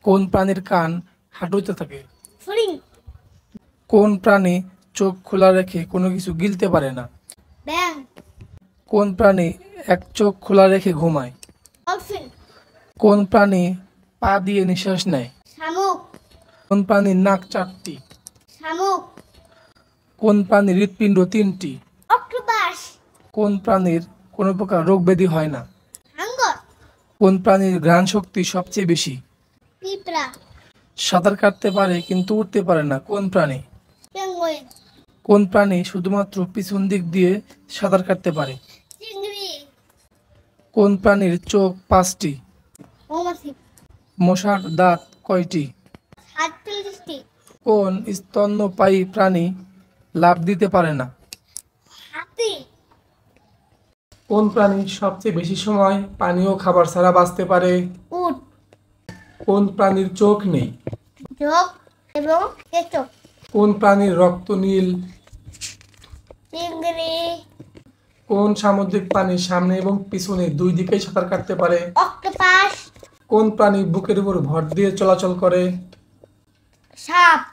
কোন প্রাণীর কান হাঁটুতে থাকে? ফড়িং। কোন প্রাণী চোখ খোলা রেখে কোনো কিছু গিলতে পারে না? ব্যাং। কোন প্রাণী এক চোখ খোলা রেখে ঘুমায়? ডলফিন। কোন প্রাণী পা দিয়ে নিঃশ্বাস নেয়? শামুক। কোন প্রাণীর নাক চারটি? শামুক। কোন প্রাণীর হৃৎপিণ্ড তিনটি? অক্টোপাস। কোন প্রাণীর কোনো প্রকার রোগ ব্যাধি হয় না? হাঙ্গর। কোন প্রাণীর ঘ্রাণ শক্তি সবচেয়ে বেশি? পিঁপড়া। সাঁতার কাটতে পারে কিন্তু উঠতে পারে না কোন প্রাণী? পেঙ্গুইন। কোন প্রাণী শুধুমাত্র পিছন দিক দিয়ে সাঁতার কাটতে পারে? চিংড়ি। কোন প্রাণীর চোখ পাঁচটি? মৌমাছি। মশার দাঁত কয়টি? 48টি। কোন স্তন্যপায়ী প্রাণী লাফ দিতে পারে না? হাতি। কোন প্রাণী সবচেয়ে বেশি সময় পানি ও খাবার ছাড়া বাঁচতে পারে? উট। কোন প্রাণীর চোখ নেই? জোক এবং কেঁচো। কোন প্রাণীর রক্ত নীল? চিংড়ি। কোন সামুদ্রিক প্রাণী সামনে এবং পিছনে দুই দিকেই সাঁতার কাটতে পারে? অক্টোপাস। কোন প্রাণী বুকের উপর ভর দিয়ে চলাচল করে? সাপ।